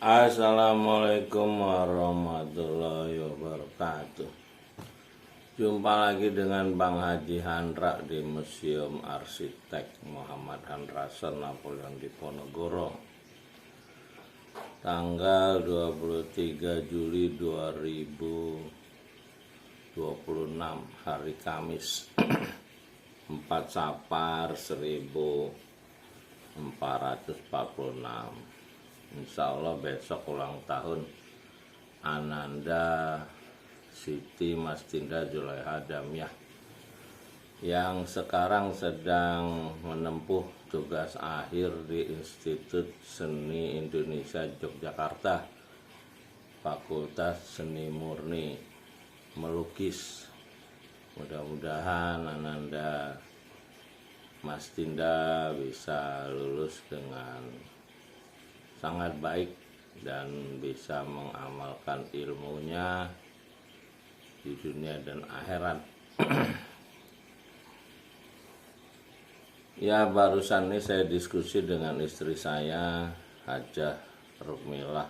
Assalamualaikum warahmatullahi wabarakatuh. Jumpa lagi dengan Bang Haji Handra di Museum Arsitek Muhammad Handrason Napoleon Diponegoro. Tanggal 23 Juli 2026, hari Kamis. 4 Sapar 1446. Insya Allah besok ulang tahun Ananda Siti Mastinda Zulaiha Damyah yang sekarang sedang menempuh tugas akhir di Institut Seni Indonesia Yogyakarta, Fakultas Seni Murni Melukis. Mudah-mudahan Ananda Mastinda bisa lulus dengan sangat baik dan bisa mengamalkan ilmunya di dunia dan akhirat. Ya, barusan ini saya diskusi dengan istri saya, Hajah Rukmilah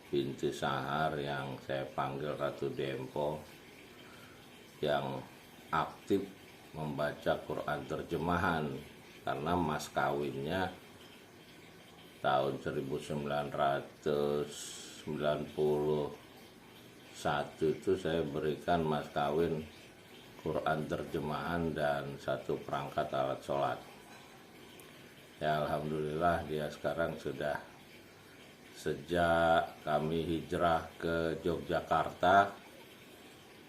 binti Sahar, yang saya panggil Ratu Dempo, yang aktif membaca Quran terjemahan karena mas kawinnya tahun 1991 itu saya berikan mas kawin Quran terjemahan dan 1 perangkat alat sholat. Ya, alhamdulillah dia sekarang sudah, sejak kami hijrah ke Yogyakarta,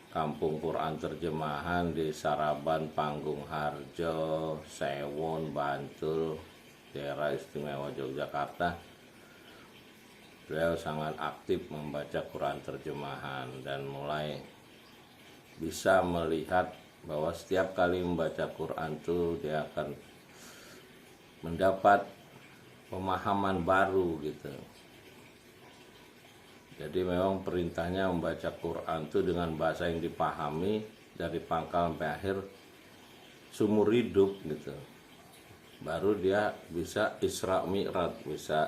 Kampung Quran Terjemahan di Saraban, Panggung Harjo, Sewon, Bantul, daerah istimewa Yogyakarta, beliau sangat aktif membaca Quran terjemahan dan mulai bisa melihat bahwa setiap kali membaca Quran itu dia akan mendapat pemahaman baru gitu. Jadi memang perintahnya membaca Quran itu dengan bahasa yang dipahami dari pangkal sampai akhir seumur hidup gitu. Baru dia bisa Isra Mi'raj, bisa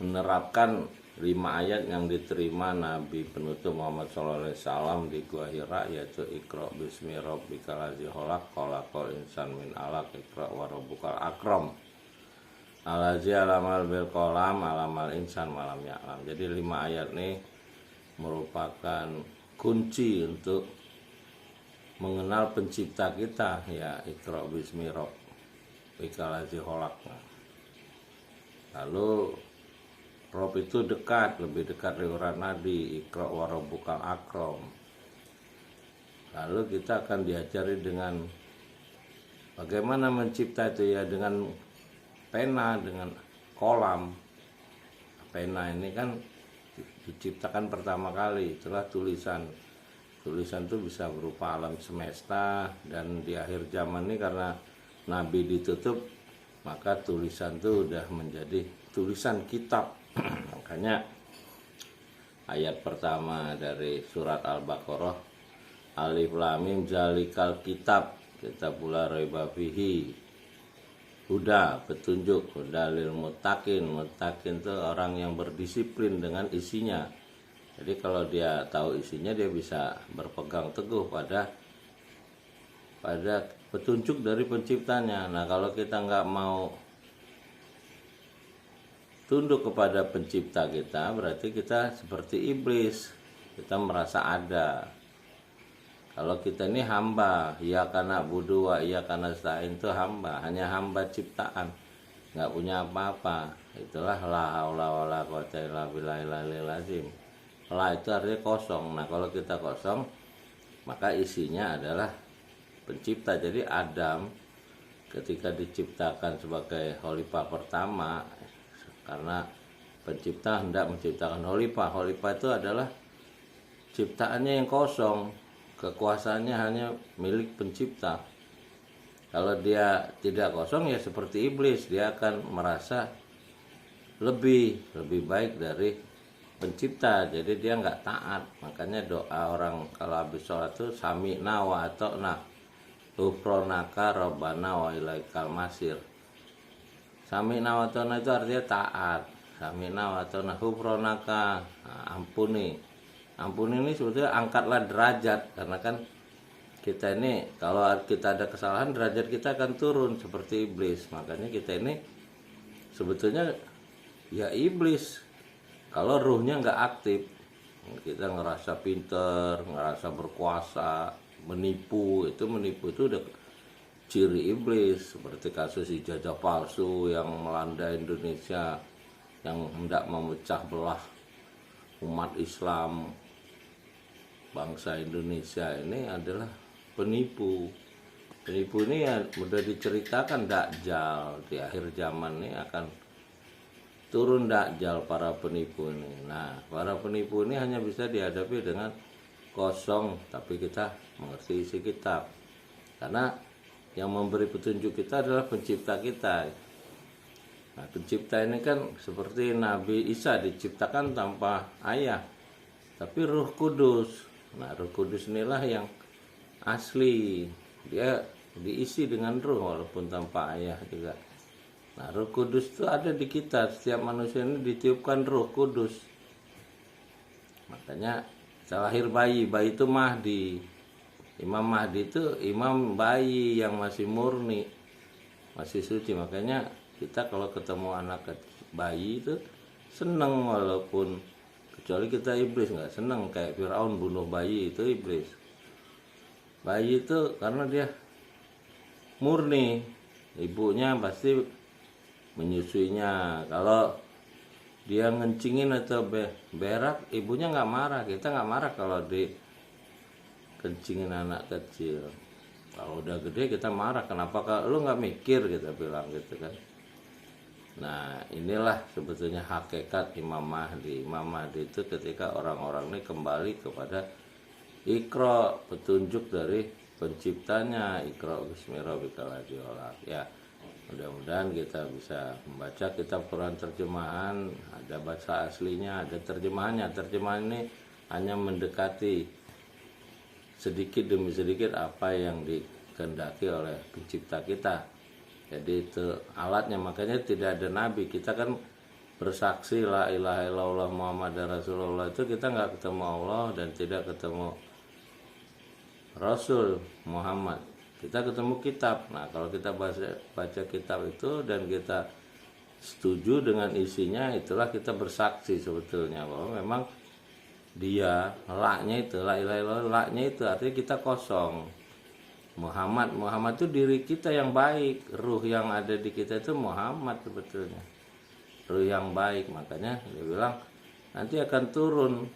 menerapkan 5 ayat yang diterima Nabi penutup Muhammad SAW di Gua Hira, yaitu Iqra bismi rabbikal ladzi khalaq, khalaqal insan min 'alaq, Iqra wa rabbukal akram, allazi 'allamal bil qalam, 'allamal insan ma lam ya'lam. Jadi 5 ayat ini merupakan kunci untuk mengenal pencipta kita, ya Iqra bismi rabbikal Lalu Rob itu dekat, lebih dekat riwayat Nabi, Iqra wa rabbukal akram. Lalu kita akan diajari dengan bagaimana mencipta itu, ya dengan pena, dengan kolam. Pena ini kan diciptakan pertama kali, itulah tulisan. Tulisan itu bisa berupa alam semesta, dan di akhir zaman ini karena Nabi ditutup, maka tulisan itu udah menjadi tulisan kitab. Makanya ayat pertama dari surat Al-Baqarah, Alif Lam Mim zalikal kitab kitabul la raiba fihi, huda, petunjuk, huda lil muttaqin. Muttaqin itu orang yang berdisiplin dengan isinya. Jadi kalau dia tahu isinya, dia bisa berpegang teguh pada petunjuk dari penciptanya. Nah, kalau kita nggak mau tunduk kepada pencipta kita, berarti kita seperti iblis, kita merasa ada. Kalau kita ini hamba, ya karena budu wa ya karena nasta'in, itu hamba, hanya hamba ciptaan, nggak punya apa-apa. Itulah la haula wala quwwata illa billahil azim. La itu artinya kosong. Nah, kalau kita kosong, maka isinya adalah pencipta. Jadi Adam ketika diciptakan sebagai khalifah pertama, karena pencipta hendak menciptakan khalifah. Khalifah itu adalah ciptaannya yang kosong, kekuasaannya hanya milik pencipta. Kalau dia tidak kosong, ya seperti iblis, dia akan merasa lebih baik dari pencipta, jadi dia nggak taat. Makanya doa orang kalau habis sholat itu sami'na wa ata'na ghufranaka rabbana wa ilaikal masir. Sami'na wa ata'na itu artinya taat, samina wa ata'na ghufranaka. Nah, ampuni ini sebetulnya angkatlah derajat, karena kan kita ini kalau kita ada kesalahan derajat kita akan turun seperti iblis. Makanya kita ini sebetulnya ya iblis kalau ruhnya nggak aktif. Kita ngerasa pinter, ngerasa berkuasa, menipu itu udah ciri iblis. Seperti kasus ijazah palsu yang melanda Indonesia, yang hendak memecah belah umat Islam. Bangsa Indonesia ini adalah penipu ini ya udah diceritakan. Dajjal di akhir zaman ini akan turun Dajjal, para penipu ini. Nah, para penipu ini hanya bisa dihadapi dengan kosong, tapi kita mengerti isi kitab, karena yang memberi petunjuk kita adalah pencipta kita. Nah, pencipta ini kan seperti Nabi Isa diciptakan tanpa ayah, tapi Ruh Kudus. Nah, Ruh Kudus inilah yang asli, dia diisi dengan ruh walaupun tanpa ayah juga. Nah, Ruh Kudus itu ada di kita. Setiap manusia ini ditiupkan Ruh Kudus. Makanya lahir bayi itu Mahdi. Imam Mahdi itu imam bayi yang masih murni, masih suci. Makanya kita kalau ketemu anak bayi itu seneng, walaupun kecuali kita iblis nggak seneng, kayak Firaun bunuh bayi, itu iblis. Bayi itu karena dia murni, ibunya pasti menyusuinya. Kalau dia ngencingin atau berak, ibunya nggak marah. Kita nggak marah kalau dikencingin anak kecil. Kalau udah gede kita marah, kenapa kalau lu nggak mikir, kita bilang gitu kan. Nah, inilah sebetulnya hakikat Imam Mahdi. Imam Mahdi itu ketika orang-orang ini kembali kepada Iqra, petunjuk dari penciptanya. Iqra bismi rabbikal ladzi khalaq. Ya, mudah-mudahan kita bisa membaca kitab Quran terjemahan, ada bahasa aslinya, ada terjemahannya. Terjemahan ini hanya mendekati sedikit demi sedikit apa yang dikehendaki oleh pencipta kita. Jadi itu alatnya. Makanya tidak ada nabi. Kita kan bersaksi la ilaha illallah Muhammad Rasulullah, itu kita nggak ketemu Allah dan tidak ketemu Rasul Muhammad. Kita ketemu kitab. Nah, kalau kita baca kitab itu dan kita setuju dengan isinya, itulah kita bersaksi sebetulnya bahwa memang dia la-nya itu, la ilaha illallah, la-nya itu artinya kita kosong. Muhammad itu diri kita yang baik, ruh yang ada di kita itu Muhammad sebetulnya, ruh yang baik. Makanya dia bilang nanti akan turun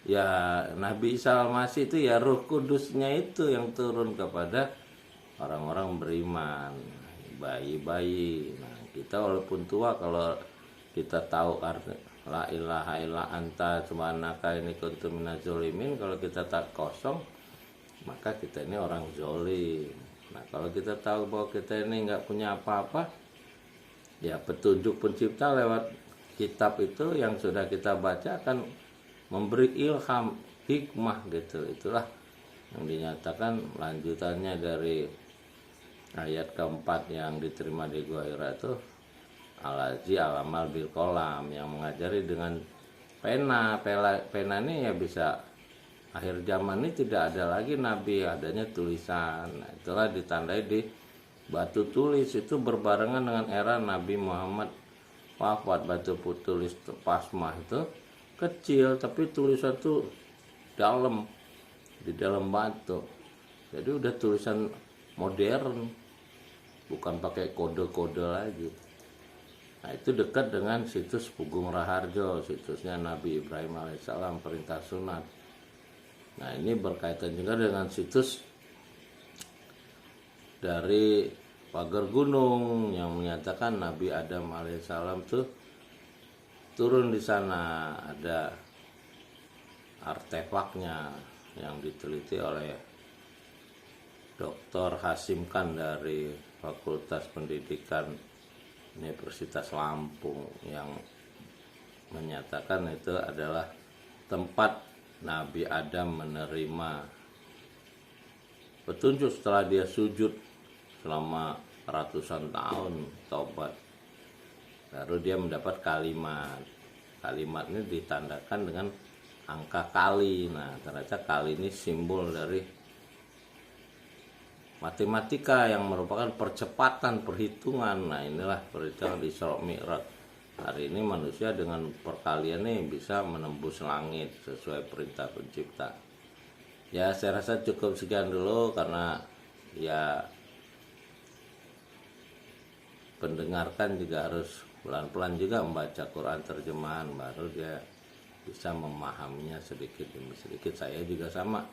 ya Nabi Isa Al-Masih itu ya Ruh Kudusnya itu yang turun kepada orang-orang beriman, bayi-bayi. Nah, kita walaupun tua, kalau kita tahu arti la ilaha illa anta subhanaka inni kuntu minaz zalimin, kalau kita tak kosong, maka kita ini orang zolim. Nah, kalau kita tahu bahwa kita ini nggak punya apa-apa, ya petunjuk pencipta lewat kitab itu yang sudah kita baca akan memberi ilham, hikmah gitu. Itulah yang dinyatakan lanjutannya dari ayat keempat yang diterima di Gua Hira itu, alazi alamal bil kolam, yang mengajari dengan pena. Pena ini ya bisa, akhir zaman ini tidak ada lagi nabi, adanya tulisan. Nah, itulah ditandai di batu tulis. Itu berbarengan dengan era Nabi Muhammad wafat. Batu tulis pasmah itu kecil, tapi tulisan itu dalam, di dalam batu. Jadi udah tulisan modern, bukan pakai kode-kode lagi. Nah, itu dekat dengan situs Pugung Raharjo, situsnya Nabi Ibrahim alaihissalam, perintah sunat. Nah, ini berkaitan juga dengan situs dari Pagar Gunung yang menyatakan Nabi Adam alaihissalam tuh turun di sana. Ada artefaknya yang diteliti oleh Dr. Hasim Khan dari Fakultas Pendidikan Universitas Lampung, yang menyatakan itu adalah tempat Nabi Adam menerima petunjuk setelah dia sujud selama ratusan tahun, taubat. baru dia mendapat kalimat. Kalimat ini ditandakan dengan angka kali. Nah, ternyata kali ini simbol dari matematika yang merupakan percepatan perhitungan. Nah, inilah perhitungan Isra Mi'raj. Hari ini manusia dengan perkaliannya bisa menembus langit sesuai perintah pencipta. Ya, saya rasa cukup sekian dulu, karena ya pendengarkan juga harus pelan-pelan juga membaca Quran terjemahan, baru dia bisa memahaminya sedikit demi sedikit. Saya juga sama.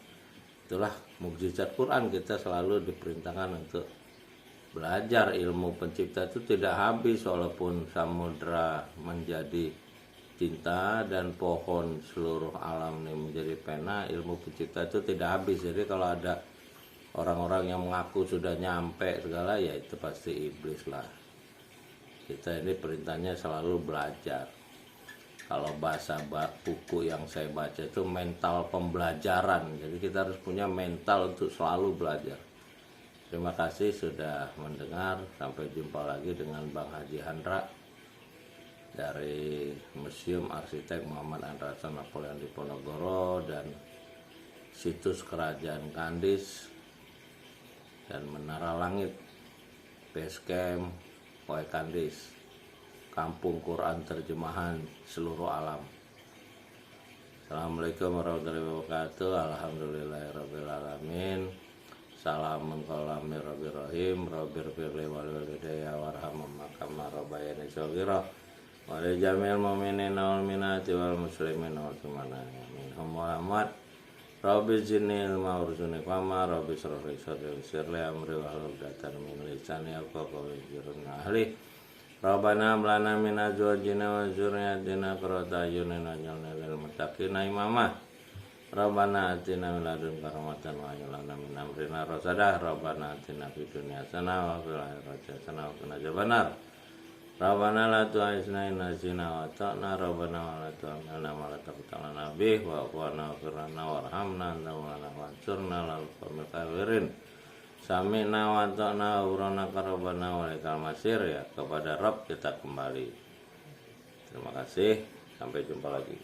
Itulah mukjizat Quran, kita selalu diperintahkan untuk belajar. Ilmu pencipta itu tidak habis, walaupun samudra menjadi tinta dan pohon seluruh alam ini menjadi pena, ilmu pencipta itu tidak habis. Jadi kalau ada orang-orang yang mengaku sudah nyampe segala, ya itu pasti iblis lah. Kita ini perintahnya selalu belajar. Kalau bahasa buku yang saya baca itu mental pembelajaran. Jadi kita harus punya mental untuk selalu belajar. Terima kasih sudah mendengar. Sampai jumpa lagi dengan Bang Haji Handra dari Museum Arsitek Muhammad Andrason Napoleon Diponegoro dan situs Kerajaan Kandis dan Menara Langit Basecamp Poe Kandis, Kampung Quran Terjemahan Seluruh Alam. Assalamualaikum warahmatullahi wabarakatuh. Alhamdulillahirabbil alamin. Salamun qalamir rabbir rahim. Rabbir firli wal walidayya warhamhuma kama rabbayani shaghira. Wa li jamil mu'minina wal mu'minati wal muslimina wal muslimat minhum Muhammad. Rabbi zidni ilma warzuqni fahma. Rabbi shrah li sadri wa yassir li amri wahlul 'uqdatam min lisani yafqahu qawli. Ahli Rabbana hab lana min azwajina wa dzurriyyatina qurrata a'yunin waj'alna lil muttaqina imama. Rabbana atina min ladunka rahmatan wa hab lana min amrina rasadah. Rabbana atina fid dunya hasanah wa fil akhirati hasanah wa qina adzabannar. Rabbana la tu'akhidhna in nasina wa akhtana. Rabbana wa la tu'akhidhna ma la taqta lana bih wa'fu 'anna waghfir lana warhamna anta maulana wansurna 'alal qawmil kafirin. Sami'na wa ata'na ghufranaka rabbana wa ilaikal masir. Ya, kepada Rabb kita kembali. Terima kasih, sampai jumpa lagi.